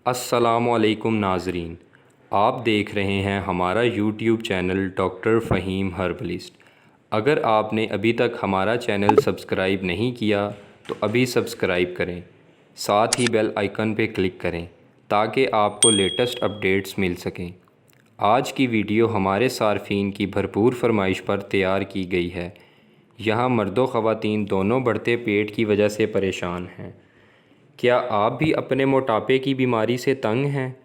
अस्सलामुअलैकुम नाज़रीन, आप देख रहे हैं हमारा YouTube channel doctor Faheem herbalist. अगर आपने अभी तक हमारा चैनल सब्सक्राइब नहीं किया तो अभी सब्सक्राइब करें, साथ ही बेल आइकन पे क्लिक करें ताकि आपको लेटेस्ट अपडेट्स मिल सकें। आज की वीडियो हमारे सार्फिन की भरपूर फरमाइश पर तैयार की गई है। यहाँ मर्दो ख़वातीन दोनों बढ़ते पेट की वजह से परेशान हैं। क्या आप भी अपने मोटापे की बीमारी से तंग हैं?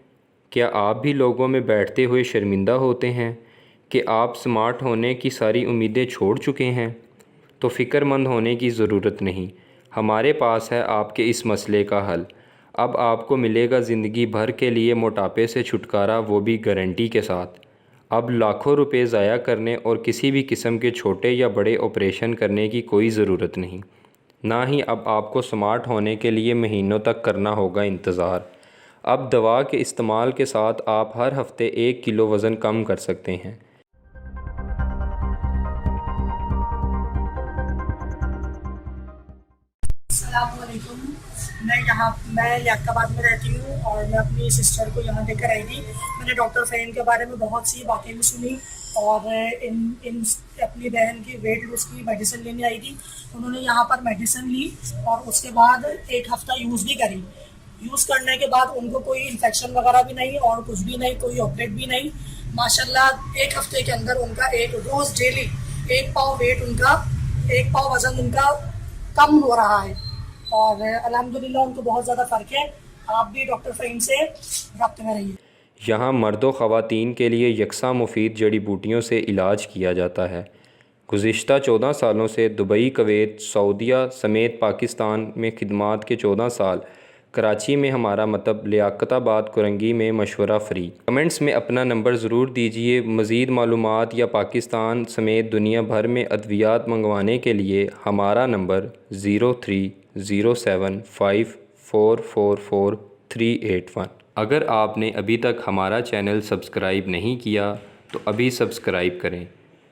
क्या आप भी लोगों में बैठते हुए शर्मिंदा होते हैं कि आप स्मार्ट होने की सारी उम्मीदें छोड़ चुके हैं? तो फ़िक्रमंद होने की ज़रूरत नहीं, हमारे पास है आपके इस मसले का हल। अब आपको मिलेगा ज़िंदगी भर के लिए मोटापे से छुटकारा, वो भी गारंटी के साथ। अब लाखों रुपए ज़ाया करने और किसी भी किस्म के छोटे या बड़े ऑपरेशन करने की कोई ज़रूरत नहीं, ना ही अब आपको स्मार्ट होने के लिए महीनों तक करना होगा इंतज़ार। अब दवा के इस्तेमाल के साथ आप हर हफ्ते 1 किलो वज़न कम कर सकते हैं। अस्सलामुअलैकुम। मैं लियाकताबाद में रहती हूँ और मैं अपनी सिस्टर को यहाँ लेकर आई थी। मैंने डॉक्टर फ़हीम के बारे में बहुत सी बातें भी सुनी और इन इन अपनी बहन की वेट लूज़ की मेडिसिन लेने आई थी। उन्होंने यहाँ पर मेडिसिन ली और उसके बाद एक हफ़्ता यूज़ भी करी। यूज़ करने के बाद उनको कोई इन्फेक्शन वगैरह भी नहीं और कुछ भी नहीं, कोई ऑपरेट भी नहीं। माशाल्लाह एक हफ़्ते के अंदर उनका एक रोज़ डेली 1 पाव वज़न उनका कम हो रहा है और अल्हम्दुलिल्लाह उनको बहुत ज़्यादा फ़र्क है। आप भी डॉक्टर फ़हीम से रब्त में रहिए। यहाँ मर्दों ख़वातीन के लिए यकसा मुफीद जड़ी बूटियों से इलाज किया जाता है। गुज़िश्ता 14 सालों से दुबई, कुवैत, सऊदीया समेत पाकिस्तान में खिदमात के 14 साल, कराची में हमारा मतलब, लियाकताबाद कुरंगी में मशवरा फ़्री। कमेंट्स में अपना नंबर ज़रूर दीजिए। मज़ीद मालूमात या पाकिस्तान समेत दुनिया भर में अद्वियात मंगवाने के लिए हमारा नंबर 030754444381। अगर आपने अभी तक हमारा चैनल सब्सक्राइब नहीं किया तो अभी सब्सक्राइब करें,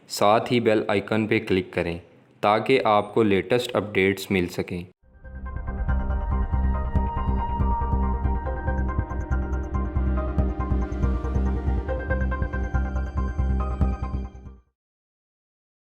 साथ ही बेल आइकन पे क्लिक करें ताकि आपको लेटेस्ट अपडेट्स मिल सकें।